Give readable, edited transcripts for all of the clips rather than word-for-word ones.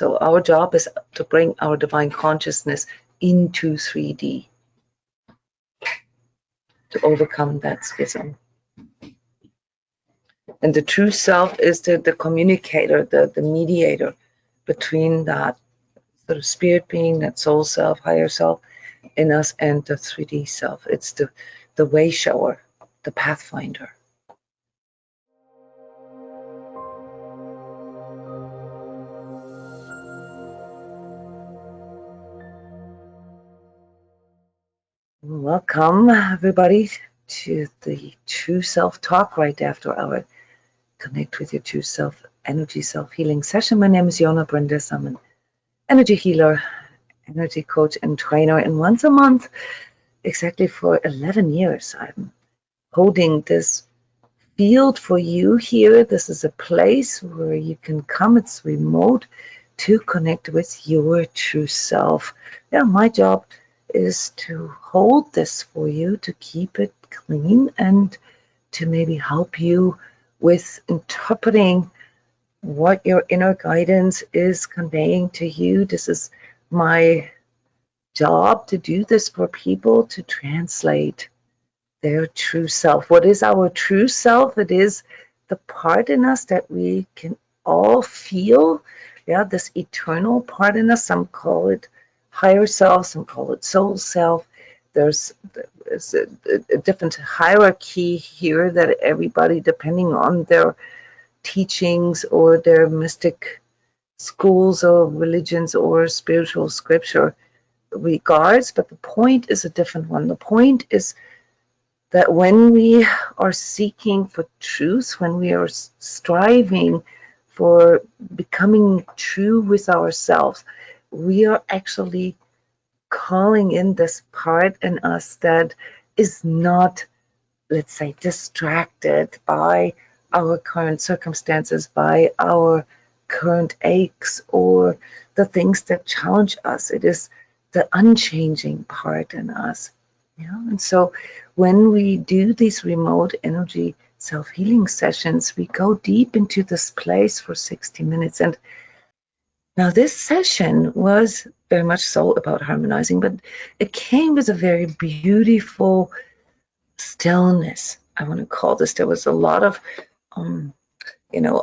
So our job is to bring our divine consciousness into 3D to overcome that schism. And the true self is the communicator, the mediator between that sort of spirit being, that soul self, higher self in us, and the 3D self. It's the way shower, the pathfinder. Welcome, everybody, to the True Self Talk right after our Connect with Your True Self Energy Self-Healing session. My name is Jona Bryndis. I'm an energy healer, energy coach, and trainer. And once a month, exactly for 11 years, I'm holding this field for you here. This is a place where you can come. It's remote to connect with your true self. Yeah, my job is to hold this for you, to keep it clean, and to maybe help you with interpreting what your inner guidance is conveying to you. This is my job, to do this for people, to translate their true self. What is our true self? It is the part in us that we can all feel. Yeah, this eternal part in us. Some call it higher self, some call it soul self. There's a different hierarchy here that everybody, depending on their teachings or their mystic schools or religions or spiritual scripture, regards. But the point is a different one. The point is that when we are seeking for truth, when we are striving for becoming true with ourselves, we are actually calling in this part in us that is not, let's say, distracted by our current circumstances, by our current aches or the things that challenge us. It is the unchanging part in us. Yeah? And so when we do these remote energy self-healing sessions, we go deep into this place for 60 minutes. And now this session was very much so about harmonizing, but it came with a very beautiful stillness, I want to call this. There was a lot of,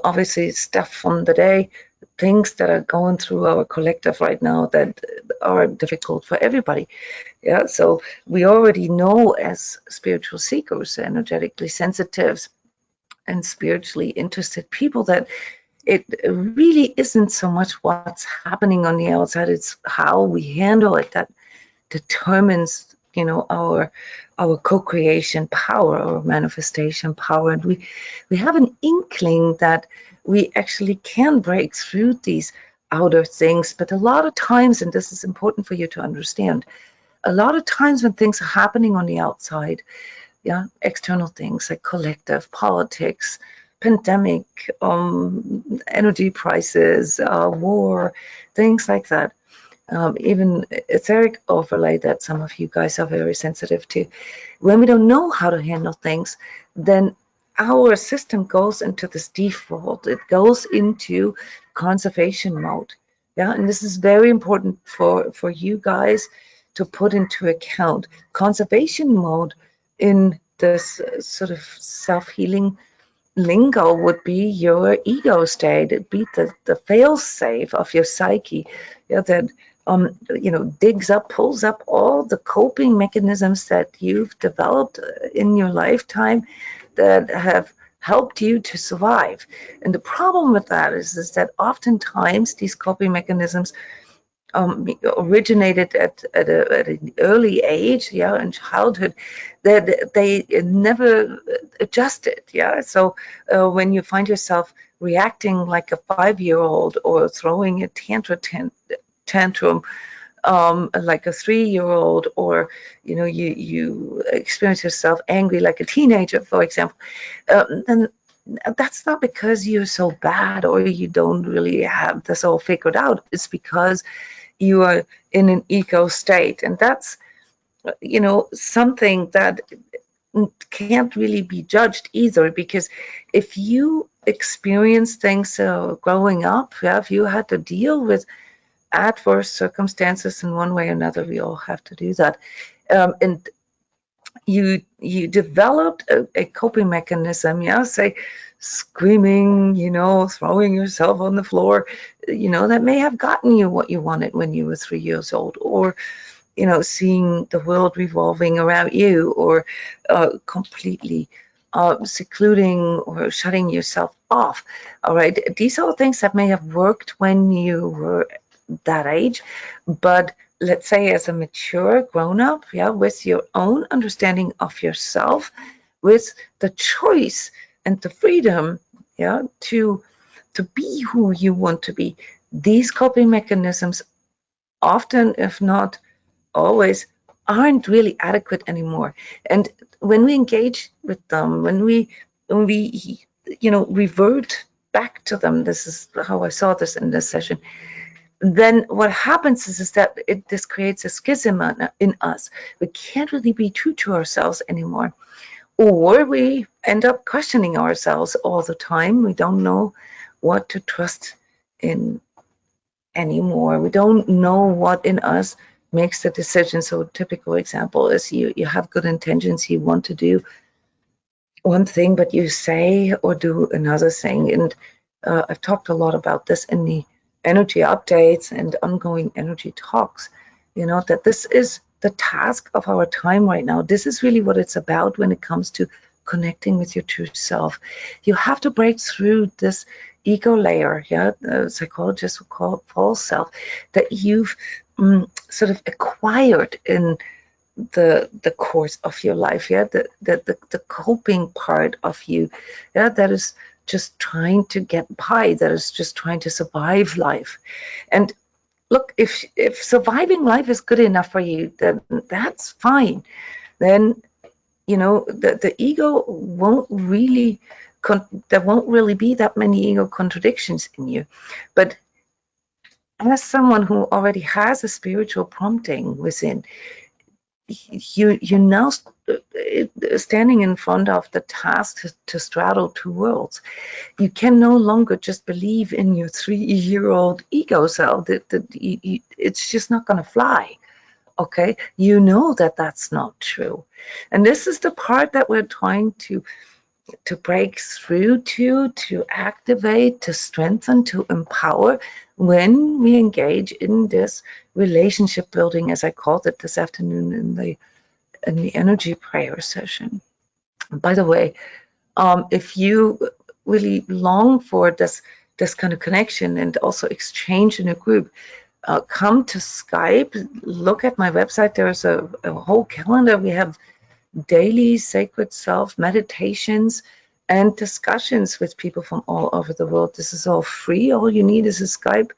obviously stuff from the day, things that are going through our collective right now that are difficult for everybody. Yeah, so we already know as spiritual seekers, energetically sensitive and spiritually interested people, that it really isn't so much what's happening on the outside, it's how we handle it that determines, our co-creation power, our manifestation power. And we have an inkling that we actually can break through these outer things. But a lot of times, and this is important for you to understand, a lot of times when things are happening on the outside, yeah, external things like collective politics, pandemic, energy prices, war, things like that, even etheric overlay that some of you guys are very sensitive to. When we don't know how to handle things, then our system goes into this default. It goes into conservation mode. Yeah, and this is very important for you guys to put into account. Conservation mode in this sort of self-healing lingo would be your ego state. It'd be the fail-safe of your psyche, yeah, that digs up, pulls up all the coping mechanisms that you've developed in your lifetime that have helped you to survive. And the problem with that is that oftentimes these coping mechanisms originated at an early age, yeah, in childhood, that they never adjusted, yeah. So when you find yourself reacting like a 5-year-old or throwing a tantrum like a 3-year-old, or you experience yourself angry like a teenager, for example, then that's not because you're so bad or you don't really have this all figured out. It's because you are in an ego state, and that's something that can't really be judged either, because if you experienced things growing up, if you had to deal with adverse circumstances in one way or another, we all have to do that. And you developed a coping mechanism, say screaming, throwing yourself on the floor, that may have gotten you what you wanted when you were 3 years old, or seeing the world revolving around you, or completely secluding or shutting yourself off. All right, these are things that may have worked when you were that age, but let's say as a mature grown-up, with your own understanding of yourself, with the choice and the freedom, to be who you want to be, these coping mechanisms often, if not always, aren't really adequate anymore. And when we engage with them, when we revert back to them, this is how I saw this in this session, then what happens is that this creates a schism in us. We can't really be true to ourselves anymore. Or we end up questioning ourselves all the time. We don't know what to trust in anymore. We don't know what in us makes the decision. So a typical example is you have good intentions, you want to do one thing, but you say or do another thing. And I've talked a lot about this in the energy updates and ongoing energy talks, that this is the task of our time right now. This is really what it's about when it comes to connecting with your true self. You have to break through this ego layer, psychologists would call it false self, that you've sort of acquired in the course of your life, the coping part of you, that is just trying to get by, that is just trying to survive life. And look, if surviving life is good enough for you, then that's fine. Then the ego won't really there won't really be that many ego contradictions in you. But as someone who already has a spiritual prompting within, you're now standing in front of the task to straddle two worlds. You can no longer just believe in your 3-year-old ego self. It's just not going to fly. Okay, that that's not true. And this is the part that we're trying to break through to activate, to strengthen, to empower when we engage in this relationship building, as I called it this afternoon in the energy prayer session. By the way, if you really long for this kind of connection and also exchange in a group, come to Skype, look at my website. There's a whole calendar. We have daily sacred self meditations and discussions with people from all over the world. This is all free. All you need is a Skype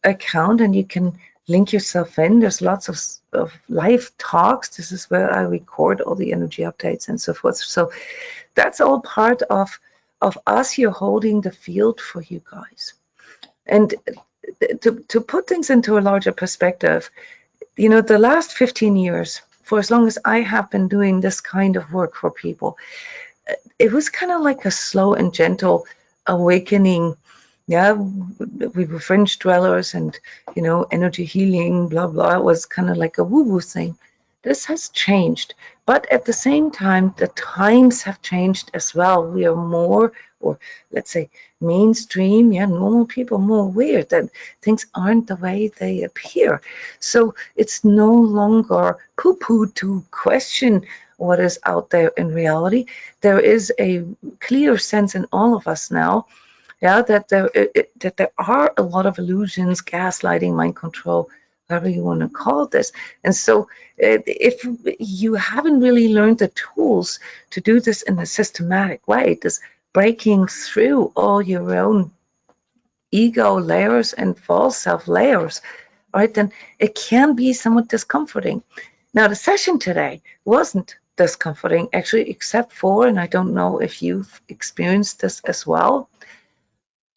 account and you can link yourself in. There's lots of live talks. This is where I record all the energy updates and so forth. So that's all part of us here holding the field for you guys. And to put things into a larger perspective, the last 15 years, for as long as I have been doing this kind of work for people, it was kind of like a slow and gentle awakening. Yeah, we were fringe dwellers and, energy healing, blah, blah. It was kind of like a woo-woo thing. This has changed. But at the same time, the times have changed as well. We are more, or let's say mainstream, normal people, more aware that things aren't the way they appear. So it's no longer poo-poo to question what is out there in reality. There is a clear sense in all of us now, that there are a lot of illusions, gaslighting, mind control, whatever you want to call this. And so if you haven't really learned the tools to do this in a systematic way, this breaking through all your own ego layers and false self layers, right, then it can be somewhat discomforting. Now, the session today wasn't discomforting, actually, except for, and I don't know if you've experienced this as well,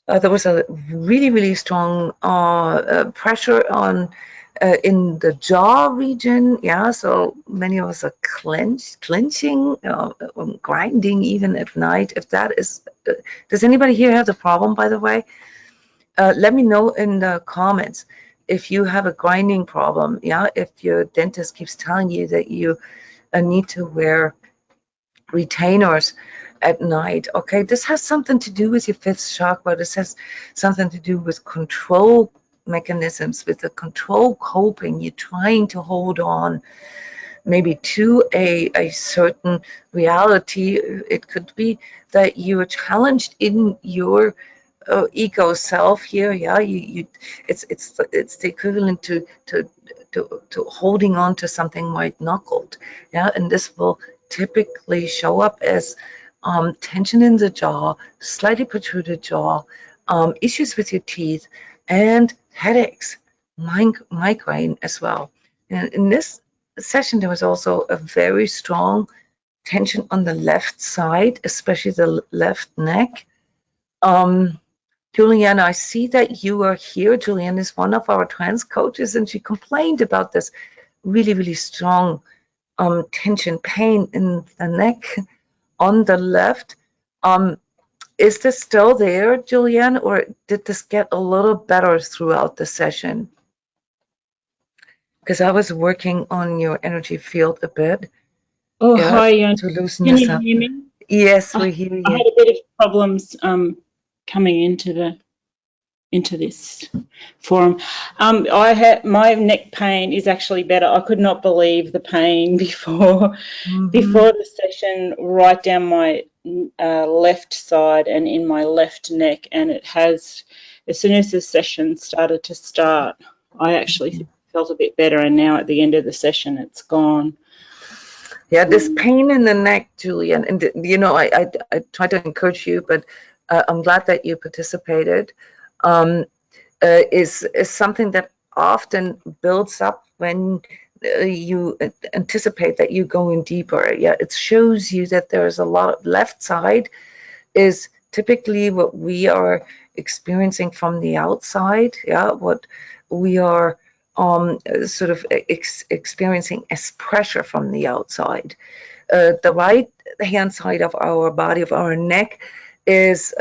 there was a really, really strong pressure on in the jaw region. Yeah, so many of us are clenching, grinding even at night. If that is, does anybody here have the problem, by the way? Let me know in the comments if you have a grinding problem. Yeah, if your dentist keeps telling you that you need to wear retainers at night. Okay, this has something to do with your fifth chakra. This has something to do with control mechanisms, with the control coping. You're trying to hold on maybe to a certain reality. It could be that you are challenged in your ego self here. Yeah, it's the equivalent to holding on to something white knuckled. Yeah, and this will typically show up as tension in the jaw, slightly protruded jaw, issues with your teeth, and headaches, migraine as well. And in this session, there was also a very strong tension on the left side, especially the left neck. Julianne, I see that you are here. Julianne is one of our trans coaches, and she complained about this really, really strong tension, pain in the neck on the left. Is this still there, Julianne, or did this get a little better throughout the session? Because I was working on your energy field a bit. Oh, hi, to loosen can this you up. hear me? Yes, we hear you. I had a bit of problems coming into this forum. I had my neck pain is actually better. I could not believe the pain before the session, right down my left side and in my left neck, and it has, as soon as the session started to start, I actually felt a bit better, and now at the end of the session it's gone. Yeah, this pain in the neck, Julian, and you know, I try to encourage you, but I'm glad that you participated. Is something that often builds up when you anticipate that you're going deeper. Yeah, it shows you that there's a lot of left side is typically what we are experiencing from the outside. Yeah, what we are sort of experiencing as pressure from the outside. The right hand side of our body, of our neck, is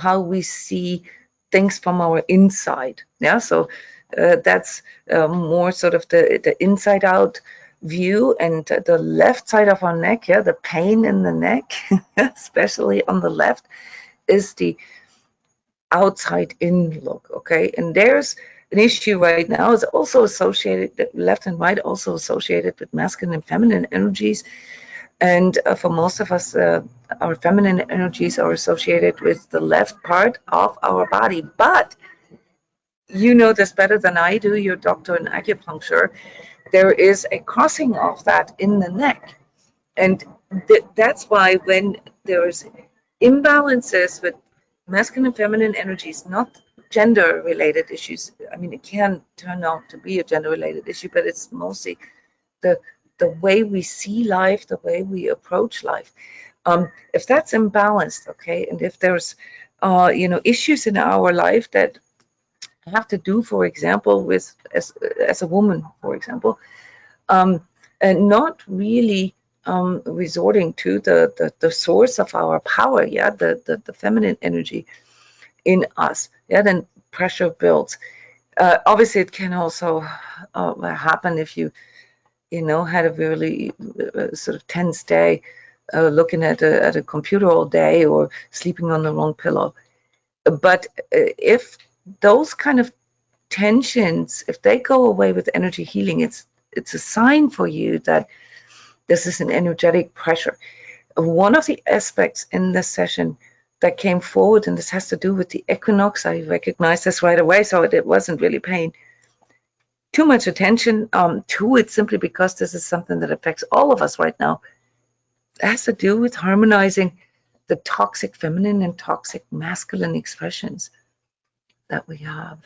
how we see things from our inside. Yeah, so that's more sort of the inside out view, and the left side of our neck, yeah, the pain in the neck, especially on the left, is the outside in look. Okay, and there's an issue right now is also associated, left and right, also associated with masculine and feminine energies. And for most of us, our feminine energies are associated with the left part of our body. But you know this better than I do, you're a doctor in acupuncture. There is a crossing of that in the neck. And that's why when there's imbalances with masculine and feminine energies, not gender related issues, I mean, it can turn out to be a gender related issue, but it's mostly the way we see life, the way we approach life. If that's imbalanced, okay, and if there's issues in our life that have to do, for example, with as a woman, for example, and not really resorting to the source of our power, yeah, the feminine energy in us, yeah, then pressure builds. Obviously, it can also happen if you had a really sort of tense day, looking at a computer all day or sleeping on the wrong pillow. But if those kind of tensions, if they go away with energy healing, it's a sign for you that this is an energetic pressure. One of the aspects in this session that came forward, and this has to do with the equinox, I recognized this right away, so it wasn't really pain. Too much attention to it simply because this is something that affects all of us right now. It has to do with harmonizing the toxic feminine and toxic masculine expressions that we have.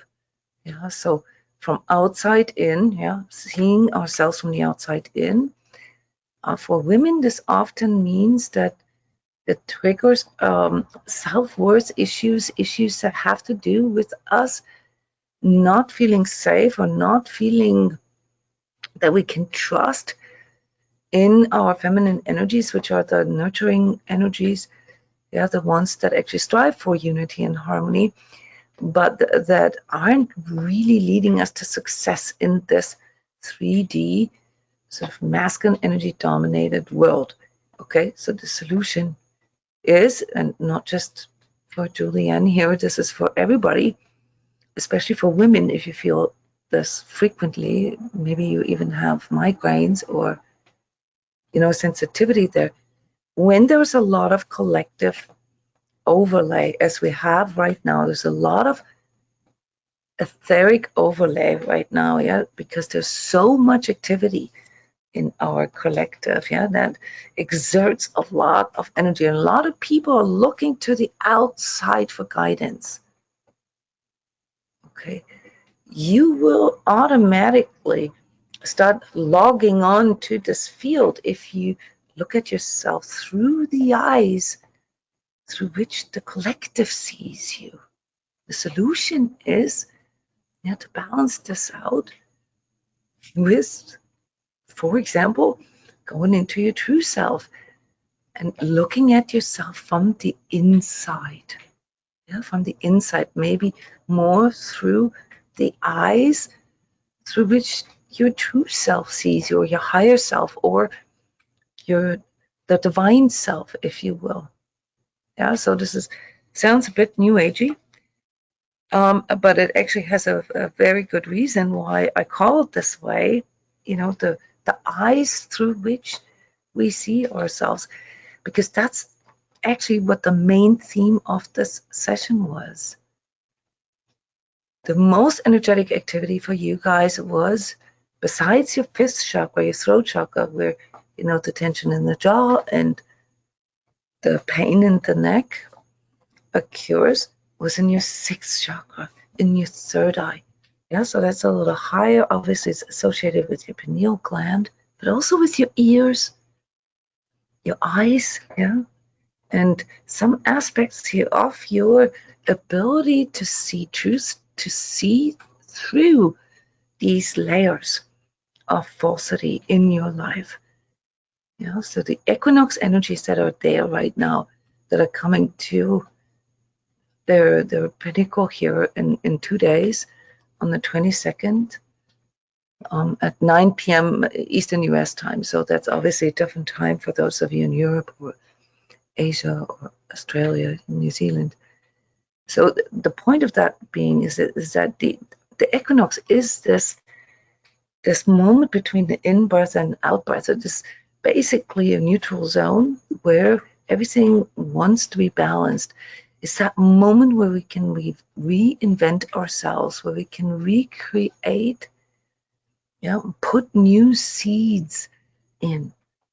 Yeah, so from outside in, yeah, seeing ourselves from the outside in. For women, this often means that it triggers self-worth issues that have to do with us not feeling safe or not feeling that we can trust in our feminine energies, which are the nurturing energies, the ones that actually strive for unity and harmony, but that aren't really leading us to success in this 3D sort of masculine energy dominated world. Okay, so the solution is, and not just for Julianne here, this is for everybody, especially for women. If you feel this frequently, maybe you even have migraines or sensitivity there. When there's a lot of collective overlay, as we have right now, there's a lot of etheric overlay right now, because there's so much activity in our collective, that exerts a lot of energy. And a lot of people are looking to the outside for guidance. Okay, you will automatically start logging on to this field if you look at yourself through the eyes through which the collective sees you. The solution is to balance this out with, for example, going into your true self and looking at yourself from the inside. From the inside, maybe more through the eyes through which your true self sees you, or your higher self, or the divine self, if you will. So this sounds a bit new agey, but it actually has a very good reason why I call it this way. The eyes through which we see ourselves, because that's actually what the main theme of this session was. The most energetic activity for you guys was, besides your fifth chakra, your throat chakra, where the tension in the jaw and the pain in the neck occurs, was in your sixth chakra, in your third eye. So that's a little higher. Obviously, it's associated with your pineal gland, but also with your ears, your eyes, and some aspects here of your ability to see truth, to see through these layers of falsity in your life. So the equinox energies that are there right now, that are coming to their pinnacle here in 2 days, on the 22nd, at 9 p.m. Eastern US time. So that's obviously a different time for those of you in Europe or Asia or Australia, New Zealand. So the point of that being is that the equinox is this moment between the in-breath and out-breath. So this basically a neutral zone where everything wants to be balanced. It's that moment where we can reinvent ourselves, where we can recreate, put new seeds in.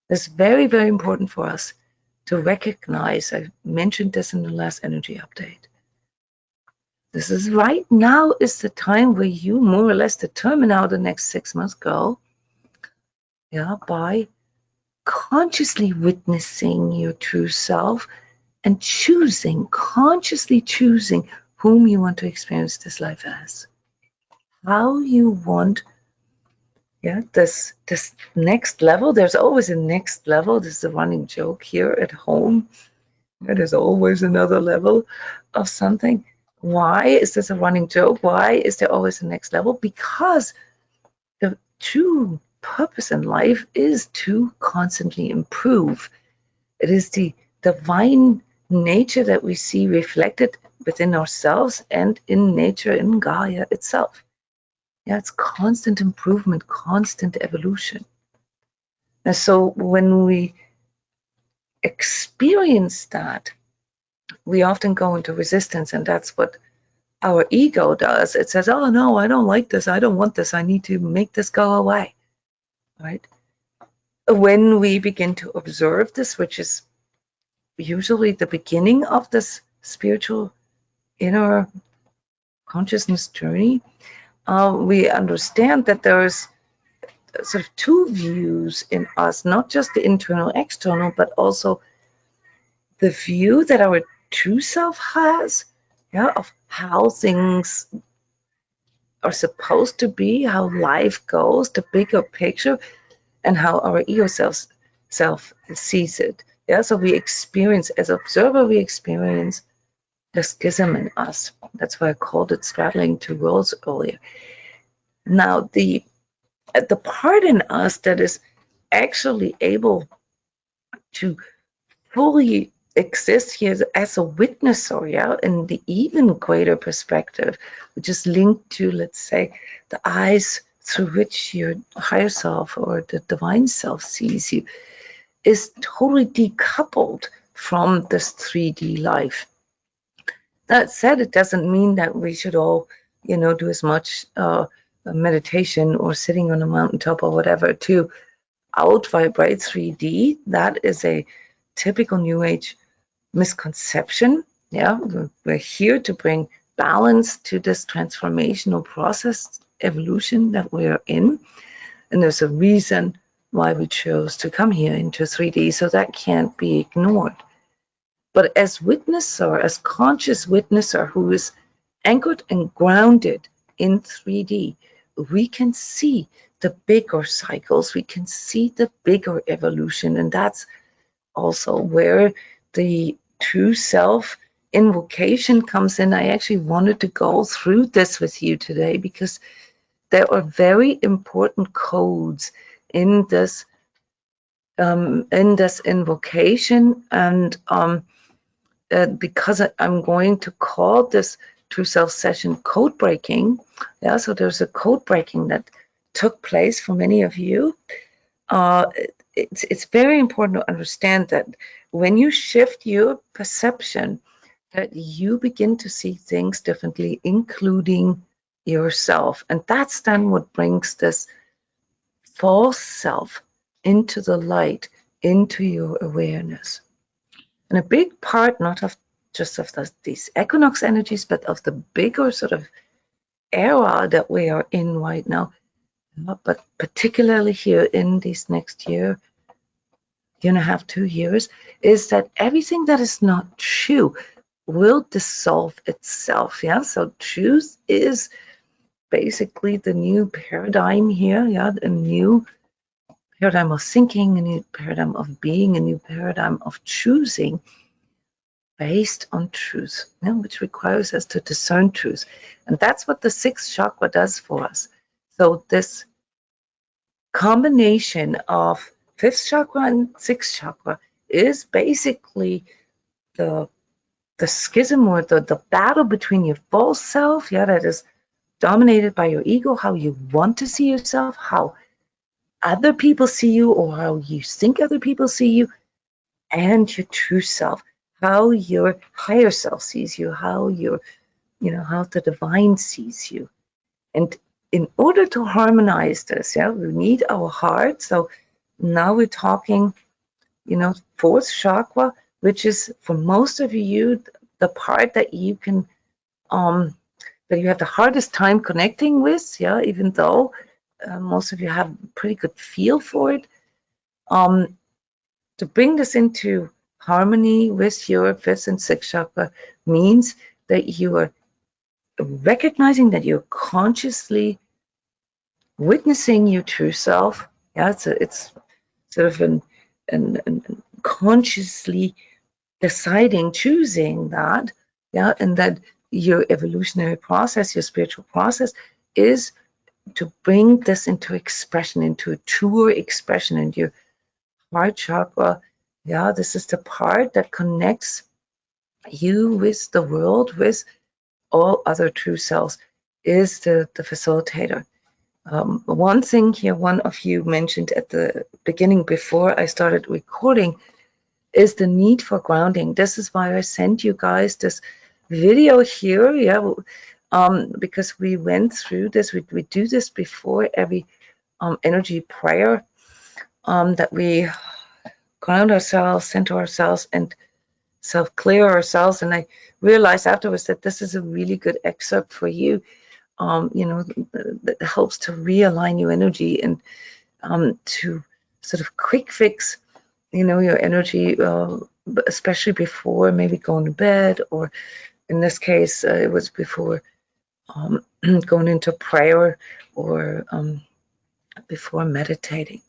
That's very, very important for us to recognize. I mentioned this in the last energy update. This is right now is the time where you more or less determine how the next 6 months go. By consciously witnessing your true self and consciously choosing whom you want to experience this life as. How you want, this next level. There's always a next level. This is a running joke here at home. There's always another level of something. Why is this a running joke? Why is there always a next level? Because the true purpose in life is to constantly improve. It is the divine nature that we see reflected within ourselves and in nature, in Gaia itself. It's constant improvement, constant evolution. And so when we experience that, we often go into resistance, and that's what our ego does. It says, oh no, I don't like this, I don't want this, I need to make this go away, right? When we begin to observe this, which is usually the beginning of this spiritual inner consciousness journey, we understand that there's sort of two views in us, not just the internal, external, but also the view that our true self has, of how things are supposed to be, how life goes, the bigger picture, and how our ego self sees it. Yeah, so we experience, as observer, we experience the schism in us. That's why I called it straddling two worlds earlier. Now, the part in us that is actually able to fully exist here as a witnesser, yeah, in the even greater perspective, which is linked to, let's say, the eyes through which your higher self or the divine self sees you, is totally decoupled from this 3D life. That said, it doesn't mean that we should all, do as much meditation or sitting on a mountaintop or whatever to out vibrate 3D. That is a typical New Age misconception. Yeah, we're here to bring balance to this transformational process, evolution that we're in. And there's a reason why we chose to come here into 3D, so that can't be ignored. But as witnesser, as conscious witnesser who is anchored and grounded in 3D, we can see the bigger cycles, we can see the bigger evolution, and that's also where the true self invocation comes in. I actually wanted to go through this with you today because there are very important codes in this invocation, and because I'm going to call this true self session code breaking. Yeah, so there's a code breaking that took place for many of you. It's very important to understand that when you shift your perception, that you begin to see things differently, including yourself. And that's then what brings this false self into the light, into your awareness. And a big part, not of just of these equinox energies, but of the bigger sort of era that we are in right now, but particularly here in this next year and a half, 2 years, is that everything that is not true will dissolve itself. Yeah, so truth is basically the new paradigm here. Yeah, a new paradigm of thinking, a new paradigm of being, a new paradigm of choosing based on truth, which requires us to discern truth. And that's what the sixth chakra does for us. So this combination of fifth chakra and sixth chakra is basically the schism or the battle between your false self, that is dominated by your ego, how you want to see yourself, how other people see you or how you think other people see you, and your true self, how your higher self sees you, how how the divine sees you. And in order to harmonize this, we need our heart. So now we're talking, fourth chakra, which is for most of you the part that you can that you have the hardest time connecting with, even though most of you have a pretty good feel for it. To bring this into harmony with your fifth and sixth chakra means that you are recognizing that you're consciously witnessing your true self. It's sort of an consciously deciding, choosing that, and that your evolutionary process, your spiritual process, is to bring this into expression, into a truer expression in your heart chakra. This is the part that connects you with the world, with all other true selves, is the facilitator. One thing here, one of you mentioned at the beginning before I started recording, is the need for grounding. This is why I sent you guys this video here, because we went through this. We do this before every energy prayer, that we ground ourselves, center ourselves, and self-clear ourselves. And I realized afterwards that this is a really good excerpt for you, that helps to realign your energy and to sort of quick fix, your energy, especially before maybe going to bed, or in this case, it was before going into prayer or before meditating.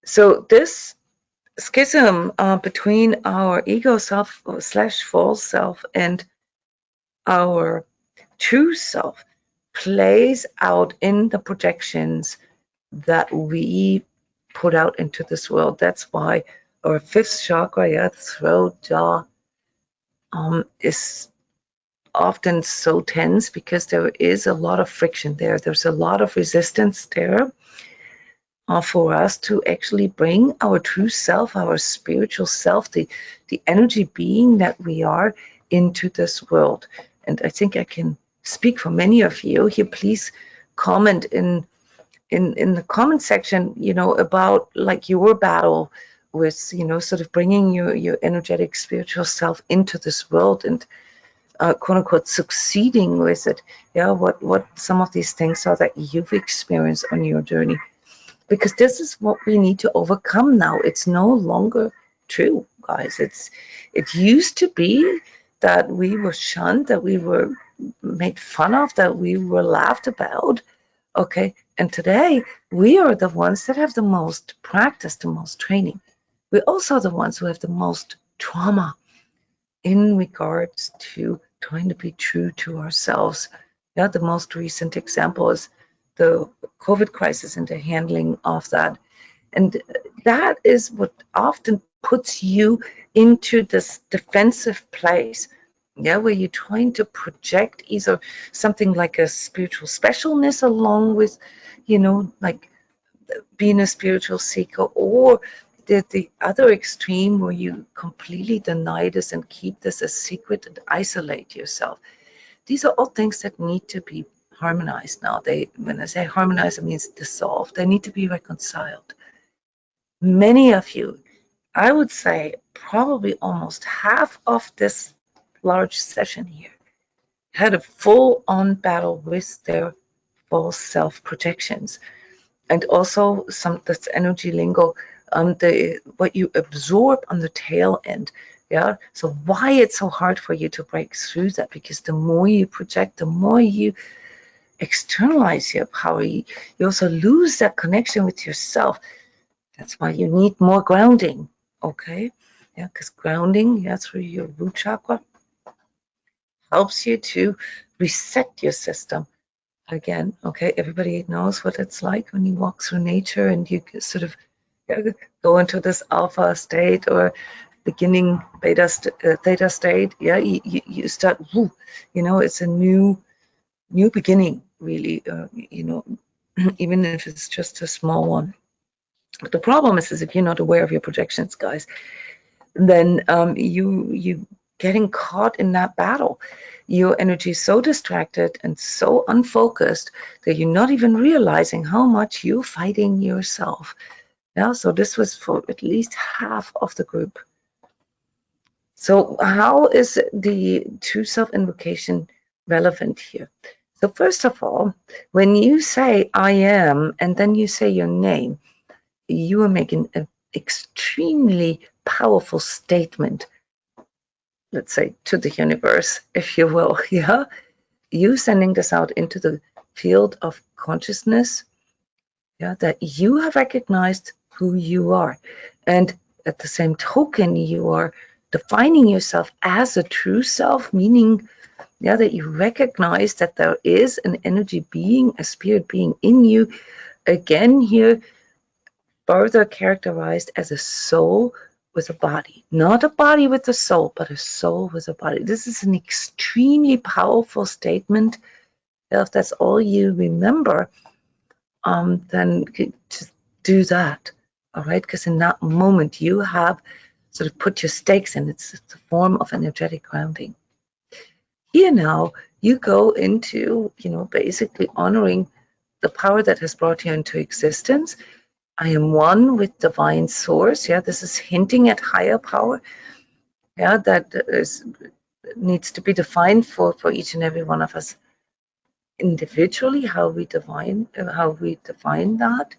So this schism between our ego self / false self and our true self plays out in the projections that we put out into this world. That's why our fifth chakra, throat, jaw, is often so tense, because there is a lot of friction there. There's a lot of resistance there for us to actually bring our true self, our spiritual self, the energy being that we are, into this world. And I think I can speak for many of you here. Please comment in the comment section, about like your battle with, sort of bringing your energetic spiritual self into this world and quote unquote succeeding with it. Yeah, what some of these things are that you've experienced on your journey, because this is what we need to overcome now. It's no longer true, guys. It used to be that we were shunned, that we were made fun of, that we were laughed about. Okay, and today we are the ones that have the most practice, the most training. We're also the ones who have the most trauma in regards to trying to be true to ourselves. Yeah, the most recent example is the COVID crisis and the handling of that. And that is what often puts you into this defensive place, yeah, where you're trying to project either something like a spiritual specialness along with, like being a spiritual seeker, or the other extreme where you completely deny this and keep this a secret and isolate yourself. These are all things that need to be harmonized now. When I say harmonized, it means dissolved. They need to be reconciled. Many of you, I would say probably almost half of this large session here, had a full-on battle with their false self-projections. And also this energy lingo, what you absorb on the tail end. Yeah. So why it's so hard for you to break through that? Because the more you project, the more you externalize your power, you also lose that connection with yourself. That's why you need more grounding. Okay. Yeah, because grounding, through your root chakra, helps you to reset your system. Again, okay, everybody knows what it's like when you walk through nature and you sort of go into this alpha state or beginning theta state. Yeah, you start, it's a new beginning, really, even if it's just a small one. But the problem is if you're not aware of your projections, guys, then you getting caught in that battle. Your energy is so distracted and so unfocused that you're not even realizing how much you're fighting yourself. Yeah, so this was for at least half of the group. So how is the true self invocation relevant here? So first of all, when you say I am and then you say your name, you are making an extremely powerful statement, let's say, to the universe, if you will. Yeah, you sending this out into the field of consciousness, yeah, that you have recognized who you are, and at the same token, you are defining yourself as a true self, meaning, yeah, that you recognize that there is an energy being, a spirit being in you. Again, here, further characterized as a soul with a body, not a body with a soul, but a soul with a body. This is an extremely powerful statement. If that's all you remember, then just do that, all right? Because in that moment, you have sort of put your stakes in. It's a form of energetic grounding. Here now, you go into, basically honoring the power that has brought you into existence. I am one with divine source. Yeah, this is hinting at higher power. Yeah, that needs to be defined for each and every one of us individually, how we define that.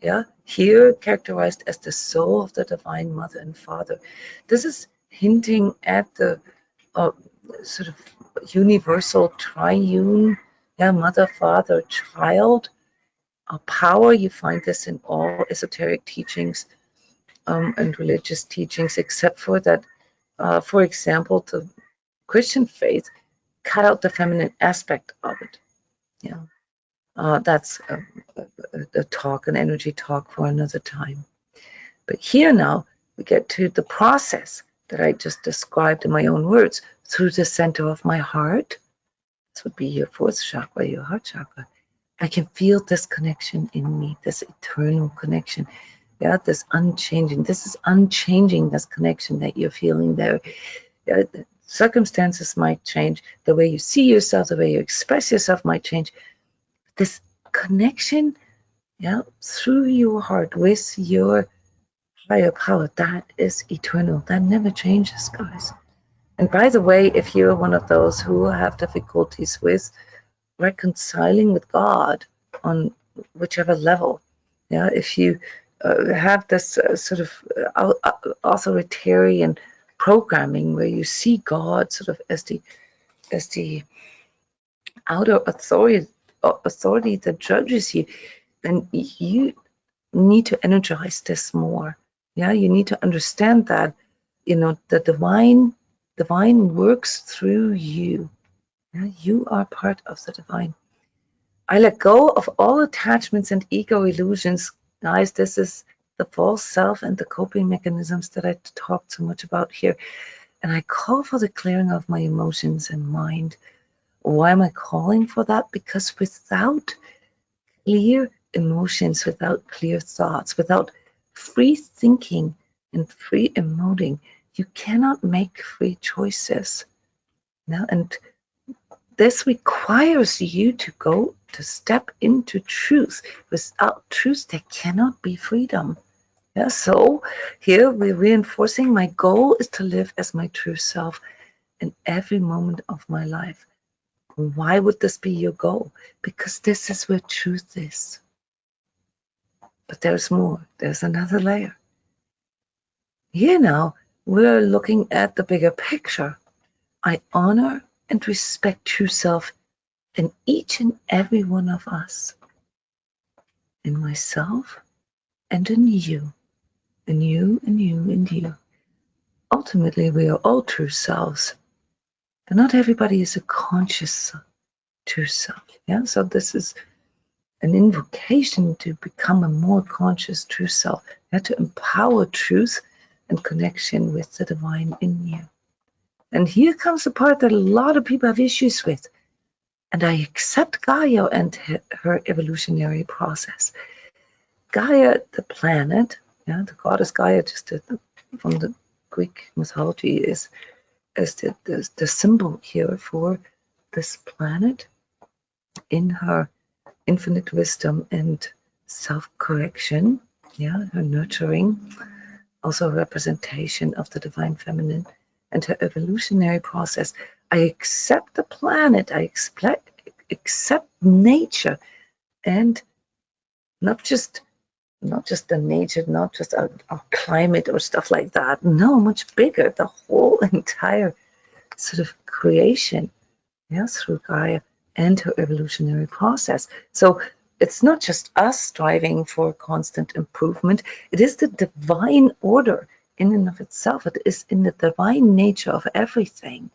Yeah, here characterized as the soul of the divine mother and father. This is hinting at the sort of universal triune, mother, father, child, power. You find this in all esoteric teachings and religious teachings, except for that, for example, the Christian faith cut out the feminine aspect of it. That's a talk, an energy talk for another time. But here now, we get to the process that I just described in my own words, through the center of my heart. This would be your fourth chakra, your heart chakra. I can feel this connection in me, this eternal connection. This unchanging. This is unchanging, this connection that you're feeling there. Circumstances might change. The way you see yourself, the way you express yourself might change. This connection, through your heart with your higher power, that is eternal. That never changes, guys. And by the way, if you're one of those who have difficulties with reconciling with God on whichever level, if you have this sort of authoritarian programming where you see God sort of as the outer authority that judges you, then you need to energize this more. You need to understand that the divine works through you. You are part of the divine. I let go of all attachments and ego illusions. Guys, this is the false self and the coping mechanisms that I talked so much about here. And I call for the clearing of my emotions and mind. Why am I calling for that? Because without clear emotions, without clear thoughts, without free thinking and free emoting, you cannot make free choices. And this requires you to step into truth. Without truth, there cannot be freedom. So here we're reinforcing my goal is to live as my true self in every moment of my life. Why would this be your goal? Because this is where truth is. But there's more. There's another layer. Here now, we're looking at the bigger picture. I honor and respect true self in each and every one of us, in myself and in you, and you and you and you. Ultimately, we are all true selves, but not everybody is a conscious true self. So this is an invocation to become a more conscious true self, to empower truth and connection with the divine in you. And here comes the part that a lot of people have issues with. And I accept Gaia and her evolutionary process. Gaia, the planet, the goddess Gaia, just from the Greek mythology, is the symbol here for this planet in her infinite wisdom and self-correction, her nurturing, also a representation of the divine feminine and her evolutionary process. I accept the planet, I accept nature, and not just the nature, not just our climate or stuff like that. No, much bigger, the whole entire sort of creation, through Gaia and her evolutionary process. So it's not just us striving for constant improvement. It is the divine order in and of itself. It is in the divine nature of everything.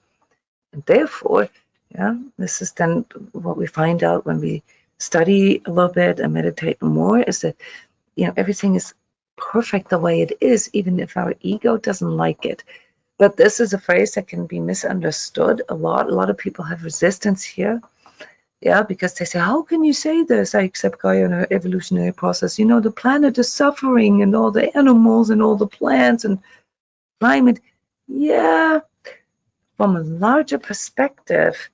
And therefore, this is then what we find out when we study a little bit and meditate more, is that everything is perfect the way it is, even if our ego doesn't like it. But this is a phrase that can be misunderstood a lot. A lot of people have resistance here, because they say, how can you say this? I accept Gaia and her evolutionary process. The planet is suffering, and all the animals and all the plants and climate. From a larger perspective,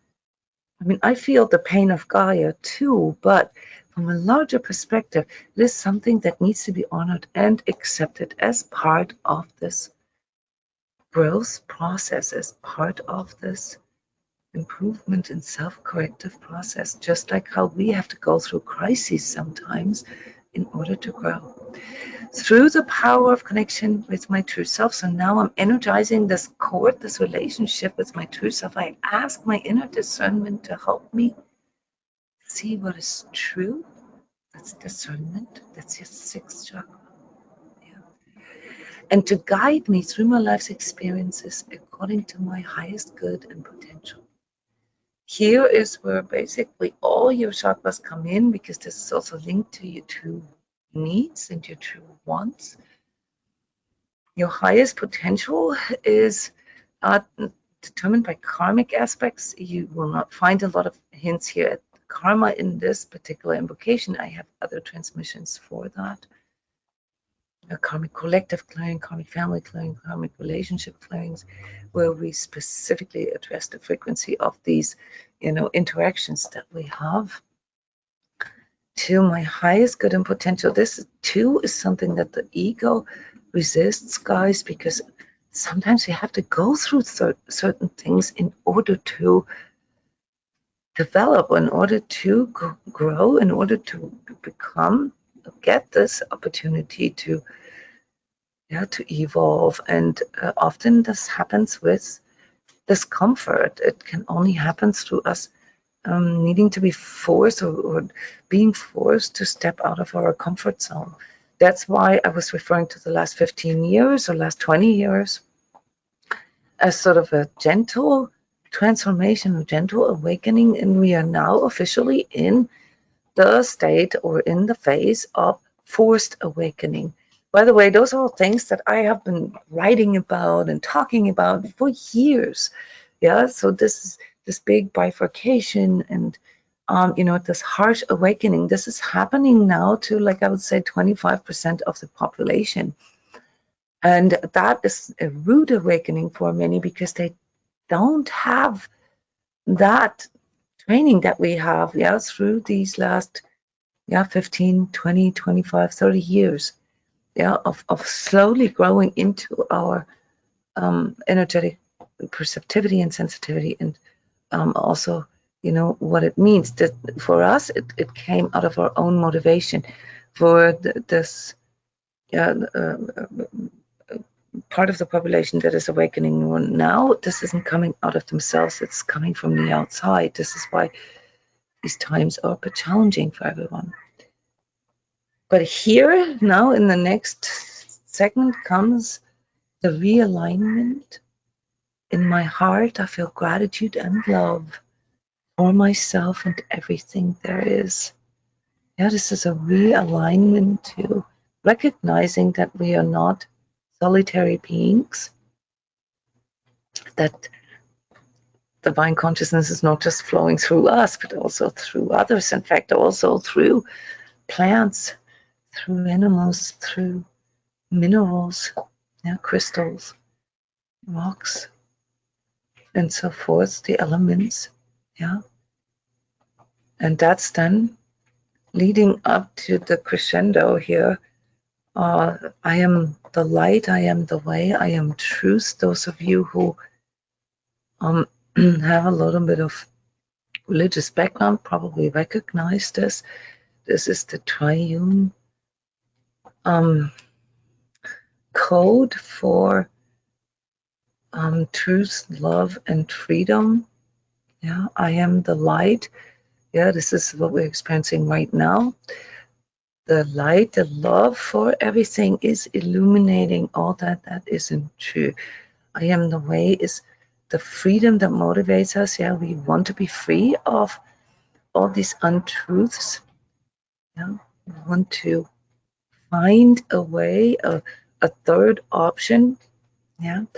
I feel the pain of Gaia too, but from a larger perspective, it is something that needs to be honored and accepted as part of this growth process, as part of this improvement and self-corrective process, just like how we have to go through crises sometimes in order to grow. through the power of connection with my true self. So now I'm energizing this cord, this relationship with my true self. I ask my inner discernment to help me see what is true. That's discernment. That's your sixth chakra. Yeah. And to guide me through my life's experiences according to my highest good and potential. Here is where basically all your chakras come in, because this is also linked to your true needs and your true wants. Your highest potential is determined by karmic aspects. You will not find a lot of hints here at karma in this particular invocation. I have other transmissions for that. A karmic collective clearing, karmic family clearing, karmic relationship clearings, where we specifically address the frequency of these, interactions that we have. To my highest good and potential. This too is something that the ego resists, guys, because sometimes we have to go through certain things in order to develop, in order to grow, in order to get this opportunity to evolve. And often this happens with discomfort. It can only happen through us needing to be forced or being forced to step out of our comfort zone. That's why I was referring to the last 15 years or last 20 years as sort of a gentle transformation, a gentle awakening, and we are now officially in the state or in the phase of forced awakening. By the way, those are all things that I have been writing about and talking about for years. Yeah, so this big bifurcation and this harsh awakening, this is happening now to, like, I would say 25% of the population. And that is a rude awakening for many, because they don't have that training that we have, through these last 15, 20, 25, 30 years, of slowly growing into our energetic perceptivity and sensitivity, and also, what it means. That for us, it came out of our own motivation. For this part of the population that is awakening now, this isn't coming out of themselves, it's coming from the outside. This is why these times are a bit challenging for everyone. But here, now in the next segment, comes the realignment. In my heart, I feel gratitude and love for myself and everything there is. This is a realignment to recognizing that we are not solitary beings, that divine consciousness is not just flowing through us, but also through others. In fact, also through plants, through animals, through minerals, crystals, rocks, and so forth, the elements. And that's then leading up to the crescendo here. I am the light, I am the way, I am truth. Those of you who have a little bit of religious background probably recognize this. This is the triune code for truth, love, and freedom. I am the light. This is what we're experiencing right now. The light, the love for everything is illuminating all that isn't true. I am the way is the freedom that motivates us. We want to be free of all these untruths. We want to find a way, a third option. And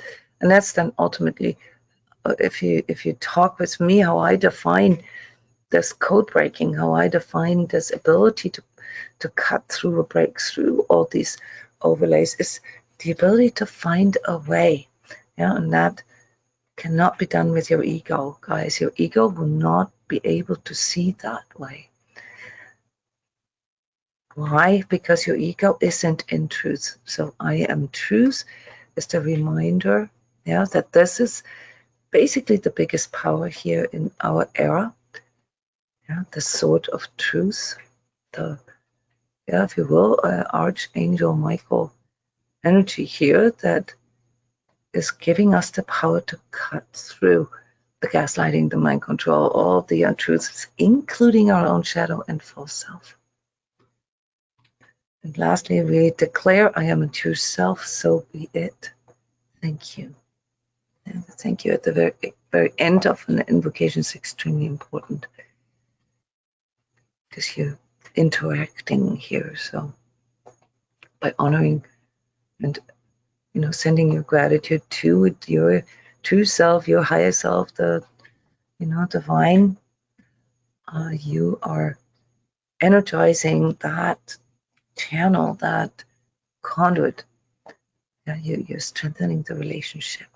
that's then ultimately, if you talk with me, how I define this code breaking, how I define this ability to cut through or break through all these overlays, is the ability to find a way. And that cannot be done with your ego, guys. Your ego will not be able to see that way. Why? Because your ego isn't in truth. So I am truth is the reminder, that this is basically the biggest power here in our era. The sword of truth, the yeah, if you will, Archangel Michael energy here that is giving us the power to cut through the gaslighting, the mind control, all the untruths, including our own shadow and false self. And lastly, we declare, I am a true self, so be it. Thank you. And thank you at the very end of an invocation is extremely important because you're interacting here. So by honoring and sending your gratitude to your true self, your higher self, the divine, you are energizing that channel, that conduit. Yeah, you're strengthening the relationship.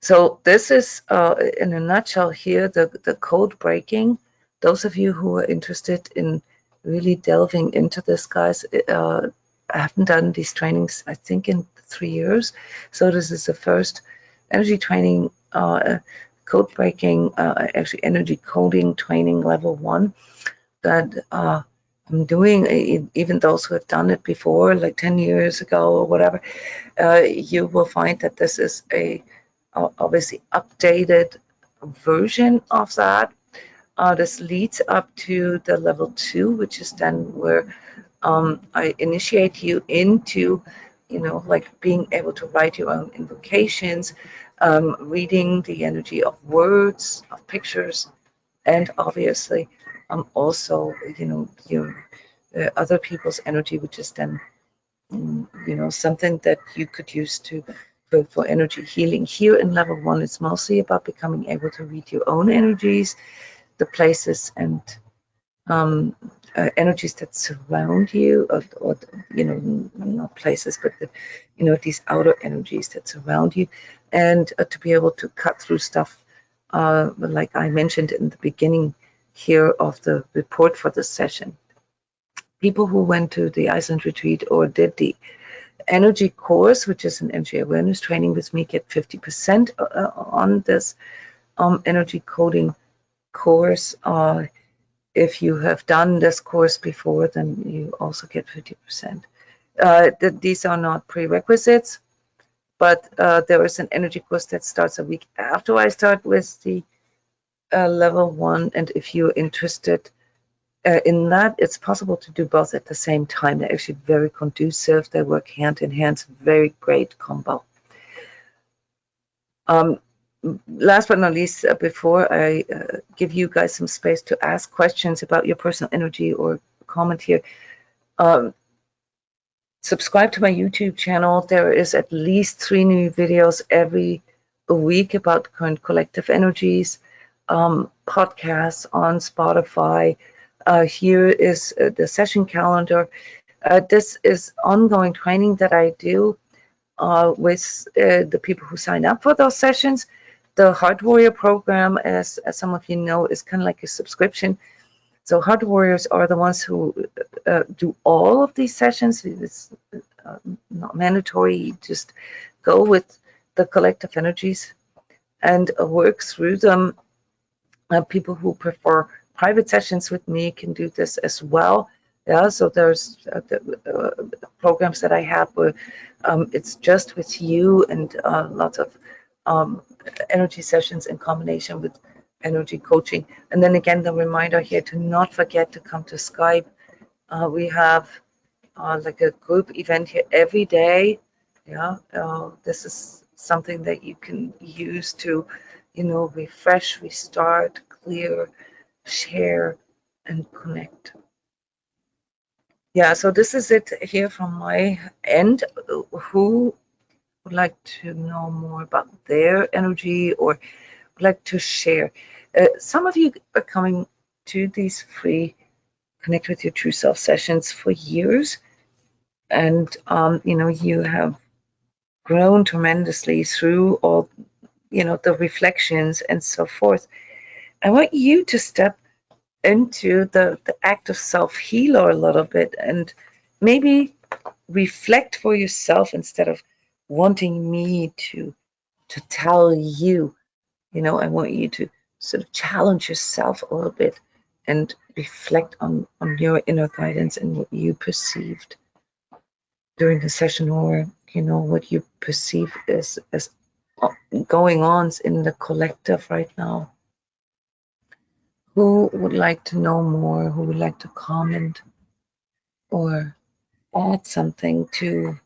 So this is, in a nutshell here, the code breaking. Those of you who are interested in really delving into this, guys, I haven't done these trainings, I think, in 3 years. So this is the first energy training, code breaking, actually energy coding training level 1 that I'm doing. Even those who have done it before, like 10 years ago or whatever, you will find that this is a obviously updated version of that. This leads up to the level 2, which is then where I initiate you into, like being able to write your own invocations, reading the energy of words, of pictures, and obviously also, your other people's energy, which is then, something that you could use for energy healing. Here in level 1, it's mostly about becoming able to read your own energies, the places and energies that surround you, or not places, but these outer energies that surround you, and to be able to cut through stuff, like I mentioned in the beginning here of the report for the session. People who went to the Iceland retreat or did the energy course, which is an energy awareness training with me, get 50% on this energy coding course. If you have done this course before, then you also get 50%. These are not prerequisites, but there is an energy course that starts a week after I start with the level 1, and if you're interested in that, it's possible to do both at the same time. They're actually very conducive. They work hand in hand. It's a very great combo. Last but not least, before I give you guys some space to ask questions about your personal energy or comment here, subscribe to my YouTube channel. There is at least 3 new videos every week about current collective energies, podcasts on Spotify. Here is the session calendar. This is ongoing training that I do with the people who sign up for those sessions. The Heart Warrior program, as some of you know, is kind of like a subscription. So Heart Warriors are the ones who do all of these sessions. It's not mandatory. You just go with the collective energies and work through them. People who prefer private sessions with me can do this as well. Yeah, so there's the programs that I have where it's just with you, and lots of energy sessions in combination with energy coaching. And then again, the reminder here to not forget to come to Skype. We have like a group event here every day. Yeah, this is something that you can use to, refresh, restart, clear, share, and connect. Yeah, so this is it here from my end. Who would like to know more about their energy or would like to share? Some of you are coming to these free Connect with Your True Self sessions for years, and you have grown tremendously through all the reflections and so forth. I want you to step into the act of self-healer a little bit and maybe reflect for yourself instead of wanting me to tell you. I want you to sort of challenge yourself a little bit and reflect on your inner guidance and what you perceived during the session, or what you perceive as going on in the collective right now. Who would like to know more? Who would like to comment or add something to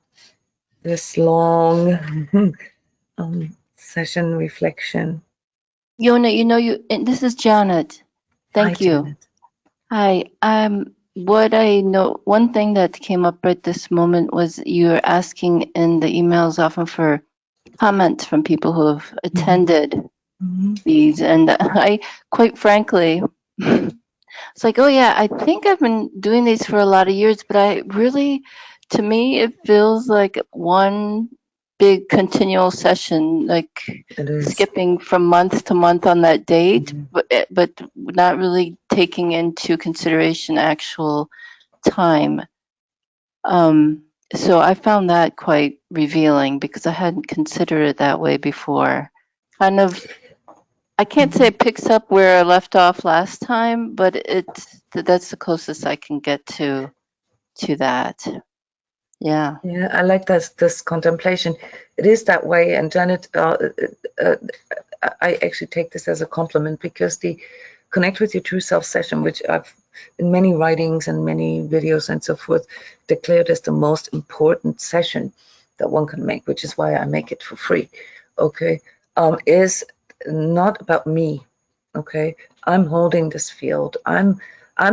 this long session reflection? Yona, and this is Janet. Thank Hi, you. Janet. Hi. What I know, one thing that came up right this moment was you were asking in the emails often for comments from people who have attended these, and I, quite frankly, it's like, oh yeah, I think I've been doing these for a lot of years, but I really, to me, it feels like one big continual session, like skipping from month to month on that date, but not really taking into consideration actual time. So I found that quite revealing because I hadn't considered it that way before. Kind of, I can't say it picks up where I left off last time, but that's the closest I can get to that. Yeah. Yeah, I like this contemplation. It is that way, and Janet, I actually take this as a compliment, because the Connect with Your True Self session, which I've in many writings and many videos and so forth declared as the most important session that one can make, which is why I make it for free. Okay, is not about me. Okay, I'm holding this field. I'm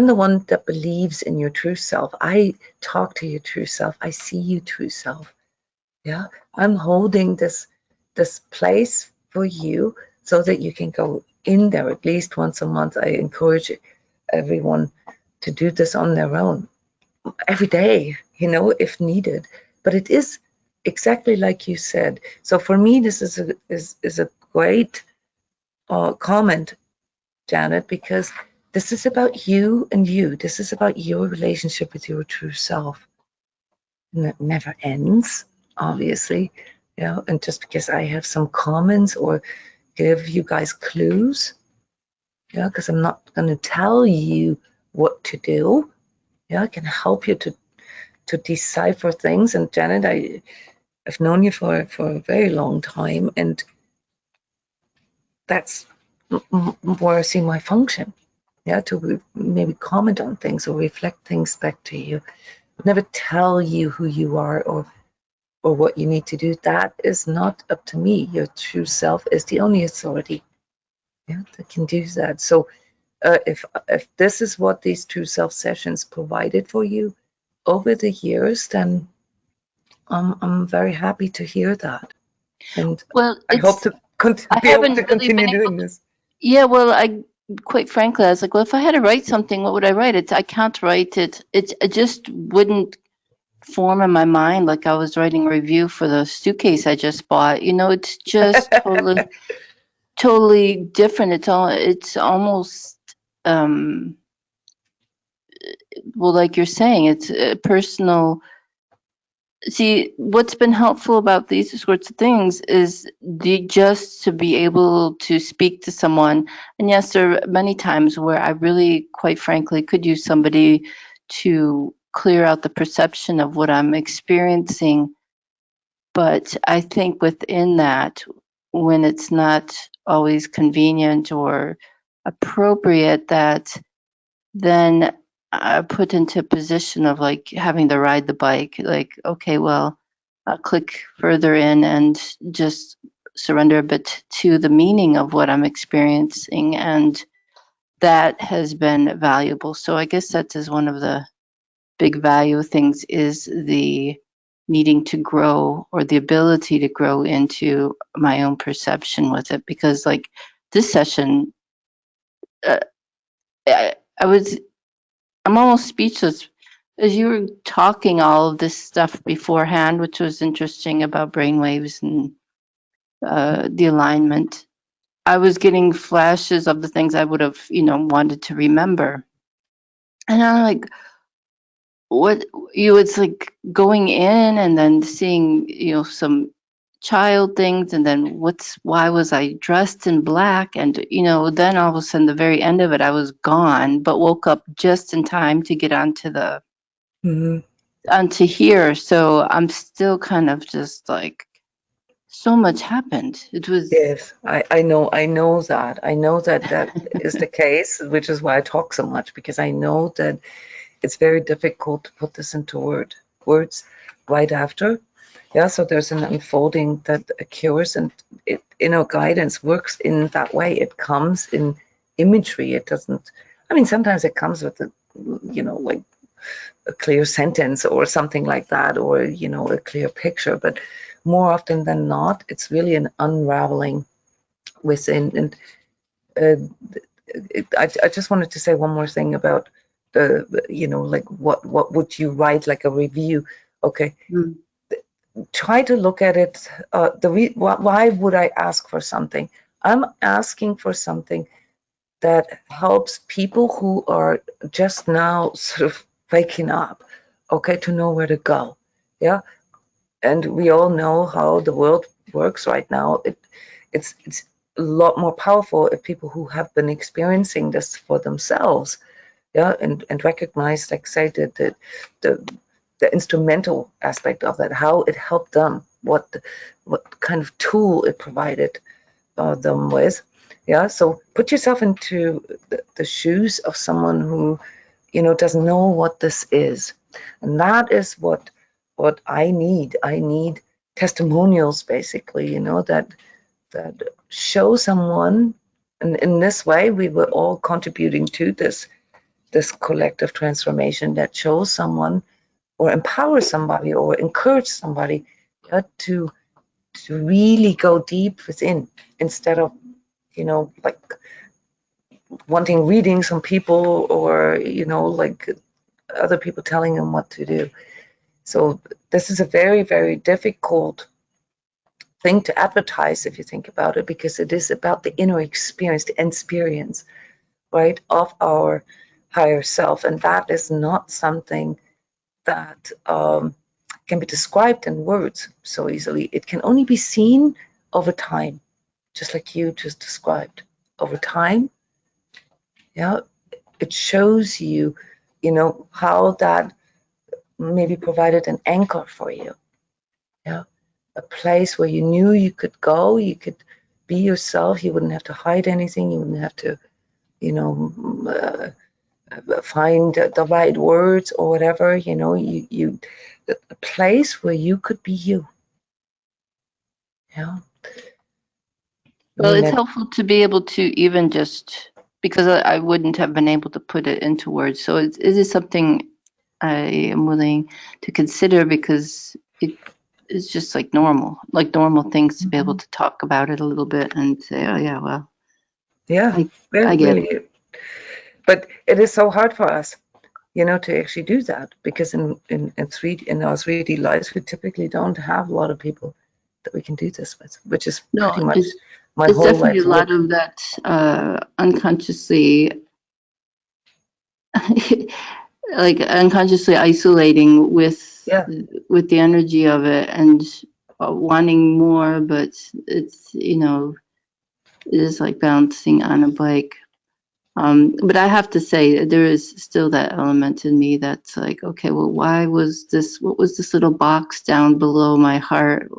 the one that believes in your true self. I talk to your true self. I see you true self. Yeah, I'm holding this place for you so that you can go in there at least once a month. I encourage everyone to do this on their own every day, if needed. But it is exactly like you said. So for me, this is a great comment, Janet, because this is about you and you. This is about your relationship with your true self. And it never ends, obviously. And just because I have some comments or give you guys clues, because I'm not going to tell you what to do. I can help you to decipher things. And Janet, I've known you for a very long time, and that's where I see my function. To maybe comment on things or reflect things back to you. Never tell you who you are or what you need to do. That is not up to me. Your true self is the only authority that can do that. So if this is what these true self sessions provided for you over the years, then I'm very happy to hear that. And well, I hope to be able to continue doing this. Yeah, well, quite frankly, I was like, well, if I had to write something, what would I write? I can't write it. It just wouldn't form in my mind like I was writing a review for the suitcase I just bought. It's just totally different. It's almost, well, like you're saying, it's a personal. See, what's been helpful about these sorts of things is just to be able to speak to someone. And yes, there are many times where I really, quite frankly, could use somebody to clear out the perception of what I'm experiencing. But I think within that, when it's not always convenient or appropriate, that then I put into a position of like having to ride the bike. Like, okay, well, I'll click further in and just surrender a bit to the meaning of what I'm experiencing. And that has been valuable. So I guess that is one of the big value things, is the needing to grow, or the ability to grow into my own perception with it. Because like this session, I'm almost speechless as you were talking all of this stuff beforehand, which was interesting about brainwaves and the alignment. I was getting flashes of the things I would have, wanted to remember. And I'm like, it's like going in and then seeing, some child things, and then why was I dressed in black? And then all of a sudden, the very end of it, I was gone, but woke up just in time to get onto here. So I'm still kind of just like, so much happened. It was Yes, I know that. I know that is the case, which is why I talk so much, because I know that it's very difficult to put this into words right after. Yeah, so there's an unfolding that occurs, and inner guidance works in that way. It comes in imagery. It doesn't, I mean, sometimes it comes with like a clear sentence or something like that, or, a clear picture, but more often than not, it's really an unraveling within. And I just wanted to say one more thing about like what would you write, like a review? Okay. Try to look at it. Why would I ask for something? I'm asking for something that helps people who are just now sort of waking up, okay, to know where to go. Yeah. And we all know how the world works right now. It's a lot more powerful if people who have been experiencing this for themselves, yeah, and recognize, like say, the instrumental aspect of that, how it helped them, what kind of tool it provided them with. Yeah, so put yourself into the shoes of someone who, doesn't know what this is. And that is what I need. I need testimonials, basically, that show someone, and in this way we were all contributing to this collective transformation, that shows someone or empowers somebody or encourage somebody to really go deep within, instead of like wanting readings from people, or like other people telling them what to do. So this is a very, very difficult thing to advertise, if you think about it, because it is about the inner experience, the experience, right, of our higher self, and that is not something that can be described in words so easily. It can only be seen over time, just like you just described. Over time, yeah, it shows you, how that maybe provided an anchor for you. Yeah, a place where you knew you could go, you could be yourself, you wouldn't have to hide anything, you wouldn't have to, find the right words or whatever, a place where you could be you. Yeah. Well, it's helpful to be able to even just, because I wouldn't have been able to put it into words. So it is something I am willing to consider, because it is just like normal things to be able to talk about it a little bit and say, oh yeah, well, yeah, I get really. it. But it is so hard for us, to actually do that, because in our 3D lives, we typically don't have a lot of people that we can do this with, which is pretty much my whole life. It's definitely a lot of that unconsciously, like unconsciously isolating with the energy of it, and wanting more, but it's it is like bouncing on a bike. But I have to say, there is still that element in me that's like, okay, well, what was this little box down below my heart,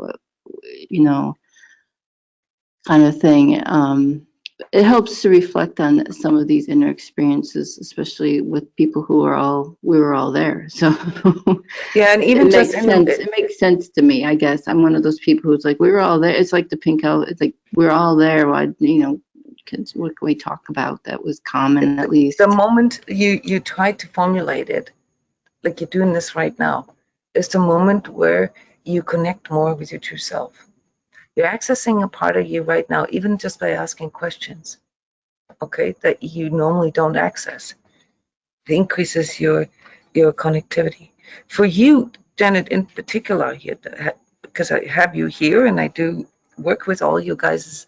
kind of thing. It helps to reflect on some of these inner experiences, especially with people we were all there. So yeah, and even it makes sense to me, I guess. I'm one of those people who's like, we were all there. It's like the pink elephant. It's like, we're all there. Why, what can we talk about that was common, at least? The moment you try to formulate it, like you're doing this right now, is the moment where you connect more with your true self. You're accessing a part of you right now, even just by asking questions, okay, that you normally don't access. It increases your connectivity. For you, Janet, in particular, because I have you here and I do work with all you guys'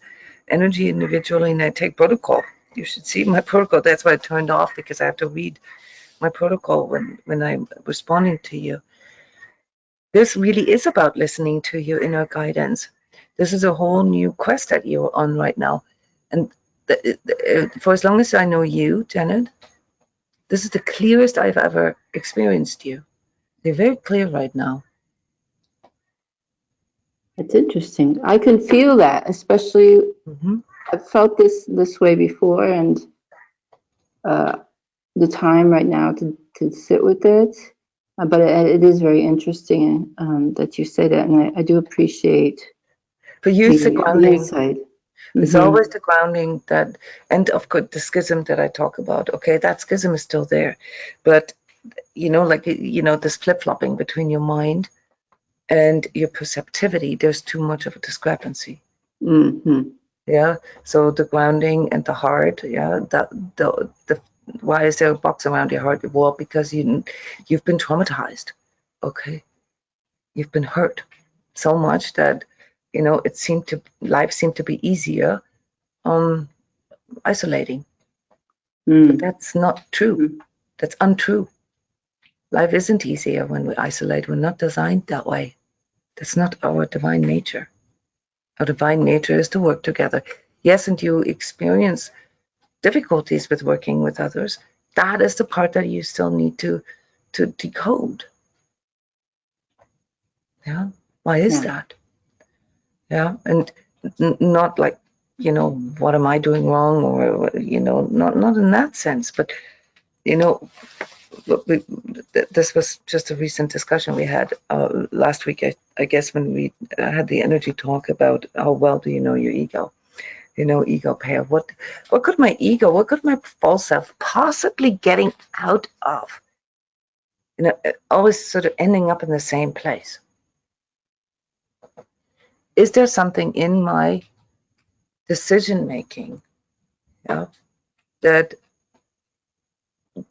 energy individually, and I take protocol. You should see my protocol. That's why I turned off, because I have to read my protocol when I'm responding to you. This really is about listening to your inner guidance. This is a whole new quest that you're on right now. And for as long as I know you, Janet, this is the clearest I've ever experienced you. You're very clear right now. It's interesting. I can feel that, especially I've felt this way before, and the time right now to sit with it. But it is very interesting that you say that, and I do appreciate For you, it's the the grounding. insight. It's always the grounding that, and of course, the schism that I talk about. Okay, that schism is still there, but like this flip-flopping between your mind and your perceptivity. There's too much of a discrepancy. Yeah. So the grounding and the heart. Yeah. The why is there a box around your heart? Well, because you've been traumatized. Okay. You've been hurt so much that life seemed to be easier isolating. But that's not true. That's untrue. Life isn't easier when we isolate. We're not designed that way. That's not our divine nature. Our divine nature is to work together. Yes, and you experience difficulties with working with others. That is the part that you still need to decode. Yeah. Why is that? Yeah. And not like, what am I doing wrong, or not in that sense, but this was just a recent discussion we had last week, I guess, when we had the energy talk about how well do you know your ego, ego pair. What could my ego, what could my false self possibly getting out of? Always sort of ending up in the same place. Is there something in my decision making that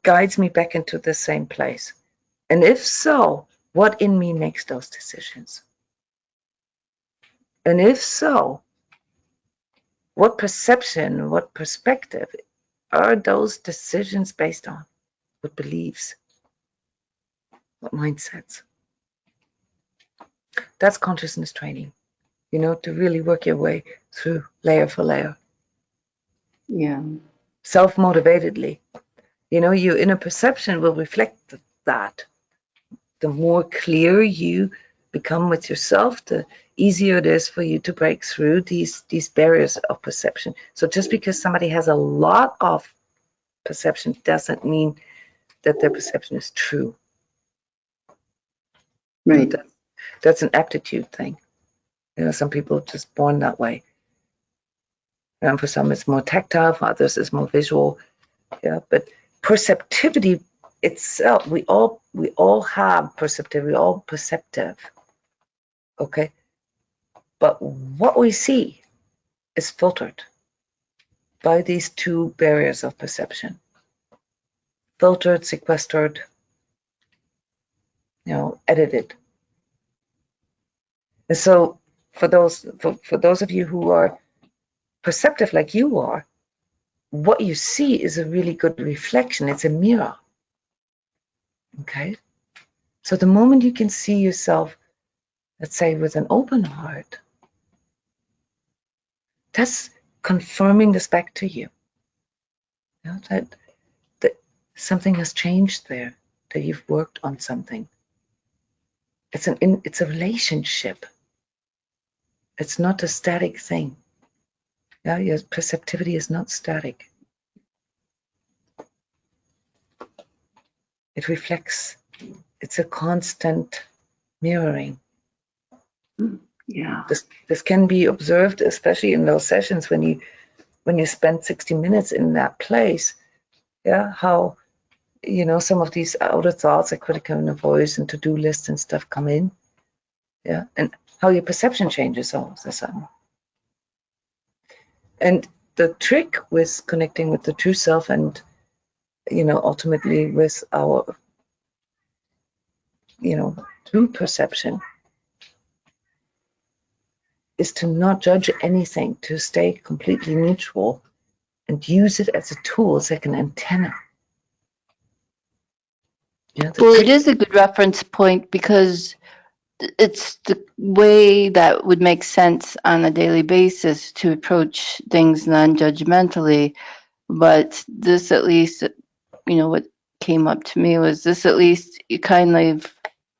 guides me back into the same place? And if so, what in me makes those decisions? And if so, what perception, what perspective are those decisions based on? What beliefs? What mindsets? That's consciousness training, to really work your way through layer for layer. Yeah. Self-motivatedly. Your inner perception will reflect that. The more clear you become with yourself, the easier it is for you to break through these barriers of perception. So just because somebody has a lot of perception doesn't mean that their perception is true. Right. That's an aptitude thing. Some people are just born that way. And for some it's more tactile, for others it's more visual. Yeah, but perceptivity itself, we all have perceptivity, we're all perceptive. Okay. But what we see is filtered by these two barriers of perception. Filtered, sequestered, edited. And so for those of you who are perceptive like you are, what you see is a really good reflection. It's a mirror. Okay? So the moment you can see yourself, let's say, with an open heart, that's confirming this back to you. That something has changed there, that you've worked on something. It's a relationship. It's not a static thing. Yeah, your perceptivity is not static. It reflects. It's a constant mirroring. Yeah. This can be observed, especially in those sessions when you spend 60 minutes in that place. Yeah, how some of these outer thoughts, like critical inner voice and to-do lists and stuff, come in. Yeah, and how your perception changes all of a sudden. And the trick with connecting with the true self and ultimately with our true perception is to not judge anything, to stay completely neutral and use it as a tool, as like an antenna. Well, it is a good reference point because it's the way that would make sense on a daily basis to approach things non-judgmentally. But this, at least, what came up to me was this, at least you kind of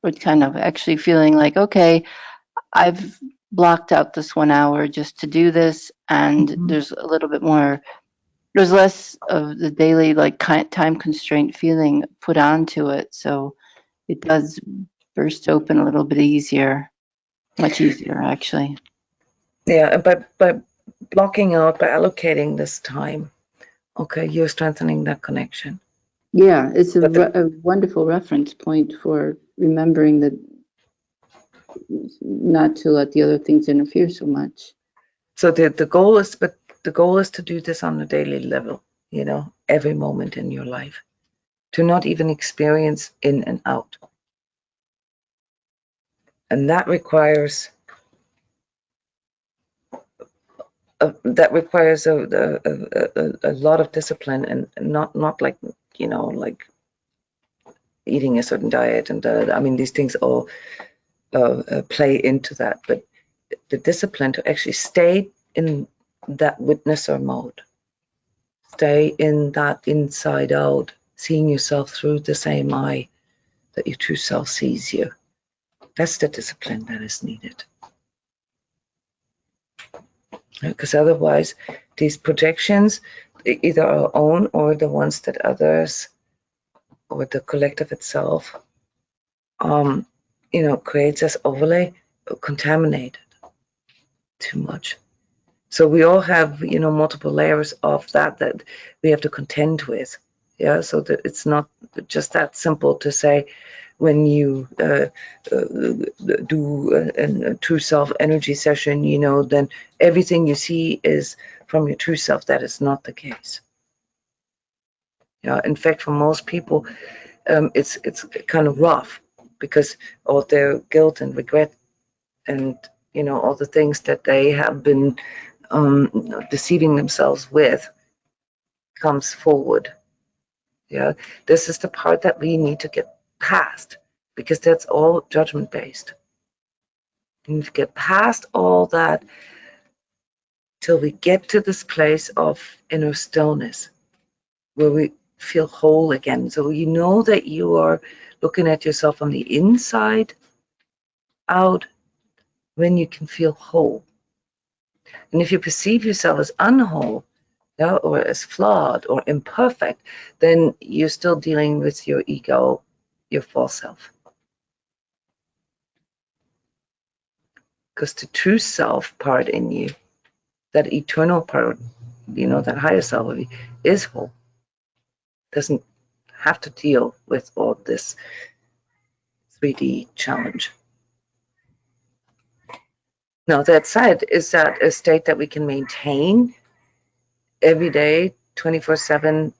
actually feeling like, okay, I've blocked out this 1 hour just to do this, and there's a little bit more, there's less of the daily time constraint feeling put onto it, so it does burst open a little bit easier, much easier actually. Yeah, by blocking out, by allocating this time, okay, you're strengthening that connection. Yeah, it's a wonderful reference point for remembering that not to let the other things interfere so much. So the goal is to do this on a daily level, every moment in your life, to not even experience in and out. And that requires a lot of discipline, and not like like eating a certain diet and I mean, these things all play into that, but the discipline to actually stay in that witnesser mode, stay in that inside out, seeing yourself through the same eye that your true self sees you. That's the discipline that is needed. Because otherwise, these projections, either our own or the ones that others or the collective itself, creates us overly contaminated too much. So we all have, multiple layers of that we have to contend with. Yeah, so that it's not just that simple to say, when you do a true self energy session, then everything you see is from your true self. That is not the case. In fact, for most people, it's kind of rough, because of their guilt and regret, and all the things that they have been deceiving themselves with comes forward. Yeah, this is the part that we need to get past, because that's all judgment based. We need to get past all that till we get to this place of inner stillness, where we feel whole again. So you know that you are looking at yourself from the inside out when you can feel whole. And if you perceive yourself as unwhole, or as flawed or imperfect, then you're still dealing with your ego, your false self. Because the true self part in you, that eternal part, that higher self of you, is whole. Doesn't have to deal with all this 3D challenge. Now, that said, is that a state that we can maintain every day, 24/7,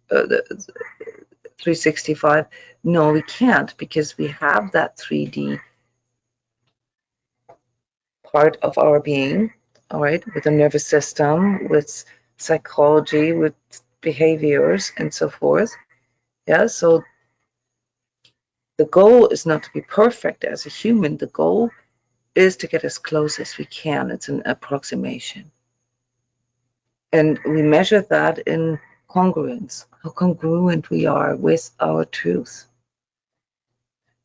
365? No, we can't, because we have that 3D part of our being, all right, with the nervous system, with psychology, with behaviors, and so forth. Yeah, so the goal is not to be perfect as a human. The goal is to get as close as we can. It's an approximation. And we measure that in congruence, how congruent we are with our truth.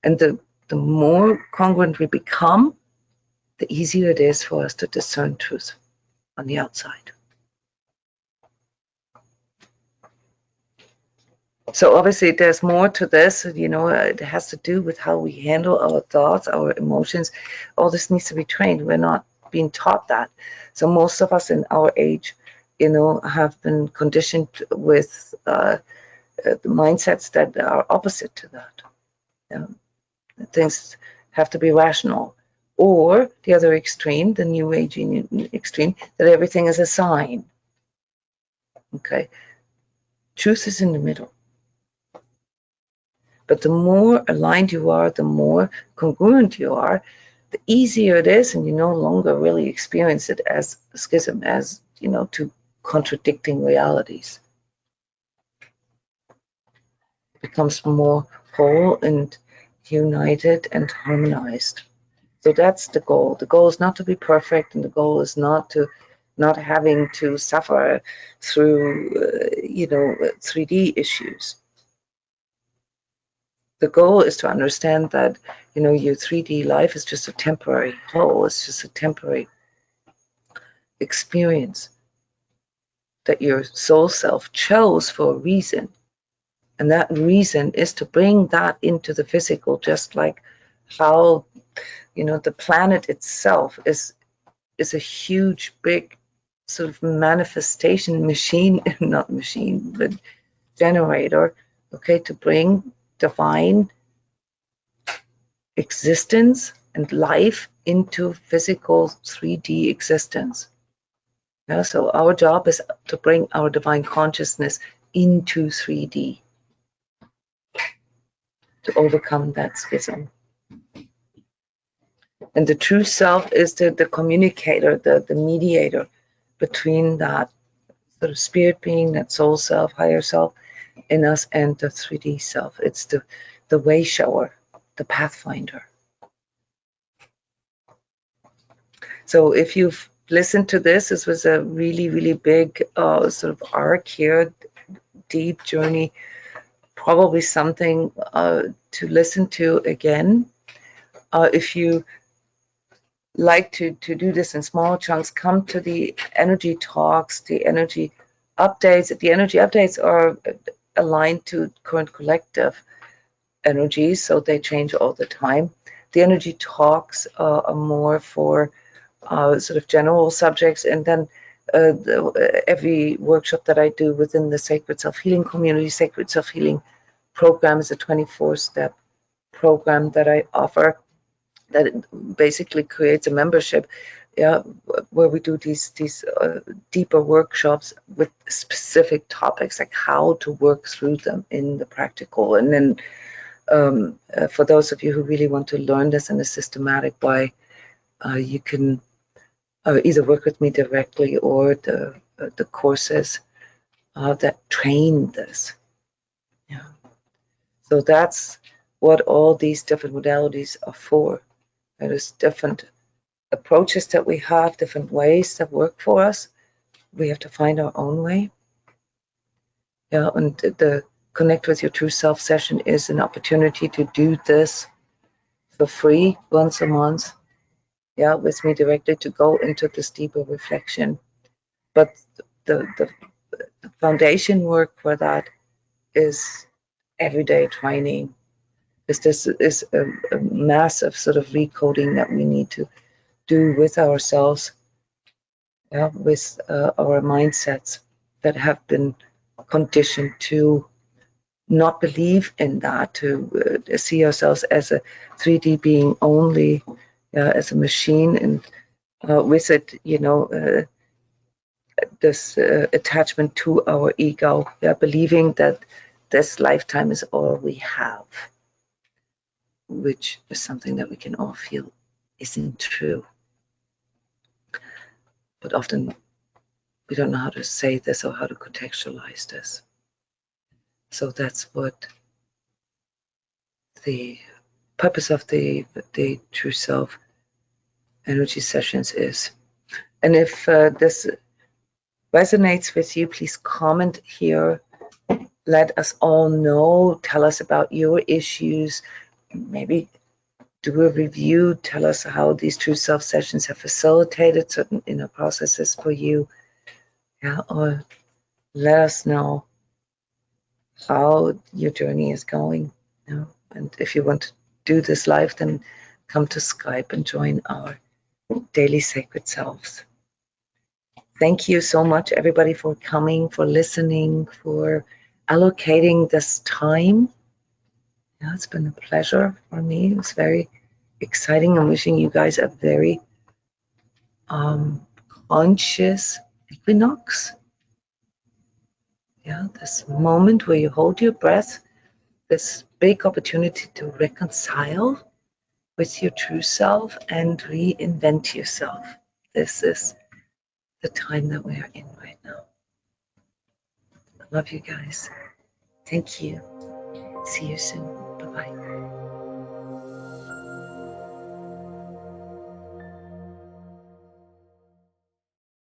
And the more congruent we become, the easier it is for us to discern truth on the outside. So obviously there's more to this, it has to do with how we handle our thoughts, our emotions. All this needs to be trained. We're not being taught that. So most of us in our age, have been conditioned with the mindsets that are opposite to that. Things have to be rational. Or the other extreme, the new age extreme, that everything is a sign. Okay. Truth is in the middle. But the more aligned you are, the more congruent you are, the easier it is, and you no longer really experience it as a schism, as, two contradicting realities. It becomes more whole and united and harmonized. So that's the goal. The goal is not to be perfect, and the goal is not having to suffer through 3D issues. The goal is to understand that your 3D life is just a temporary whole. It's just a temporary experience that your soul self chose for a reason. And that reason is to bring that into the physical, just like how, the planet itself is a huge, big sort of manifestation machine, not machine, but generator, okay, to bring divine existence and life into physical 3D existence. Yeah, so our job is to bring our divine consciousness into 3D to overcome that schism. And the true self is the communicator, the mediator between that sort of spirit being, that soul self, higher self in us, and the 3D self. It's the way shower, the pathfinder. So if you've listened to this was a really, really big sort of arc here, deep journey, probably something to listen to again. If you like to do this in small chunks, come to the energy talks, the energy updates. The energy updates are aligned to current collective energies, so they change all the time. The energy talks are more for sort of general subjects, and then every workshop that I do within the Sacred Self-Healing community, Sacred Self-Healing program is a 24-step program that I offer, that basically creates a membership, where we do these deeper workshops with specific topics, like how to work through them in the practical. And then for those of you who really want to learn this in a systematic way, you can either work with me directly or the courses that train this. Yeah. So that's what all these different modalities are for. There's different approaches that we have, different ways that work for us. We have to find our own way. Yeah, and the Connect with Your True Self session is an opportunity to do this for free once a month. Yeah, with me directly, to go into this deeper reflection. But the foundation work for that is everyday training. This is a massive sort of recoding that we need to do with ourselves, with our mindsets that have been conditioned to not believe in that, to see ourselves as a 3D being only, as a machine, and with it, this attachment to our ego, believing that this lifetime is all we have, which is something that we can all feel isn't true. But often we don't know how to say this or how to contextualize this. So that's what the purpose of the True Self energy sessions is. And if this resonates with you, please comment here. Let us all know. Tell us about your issues. Maybe do a review. Tell us how these True Self sessions have facilitated certain inner processes for you. Yeah, or let us know how your journey is going. And if you want to do this live, then come to Skype and join our daily Sacred Selves. Thank you so much, everybody, for coming, for listening, for allocating this time. Yeah, it's been a pleasure for me. It was very exciting. I'm wishing you guys a very conscious equinox. Yeah, this moment where you hold your breath, this big opportunity to reconcile with your true self and reinvent yourself. This is the time that we are in right now. I love you guys. Thank you. See you soon. Bye-bye.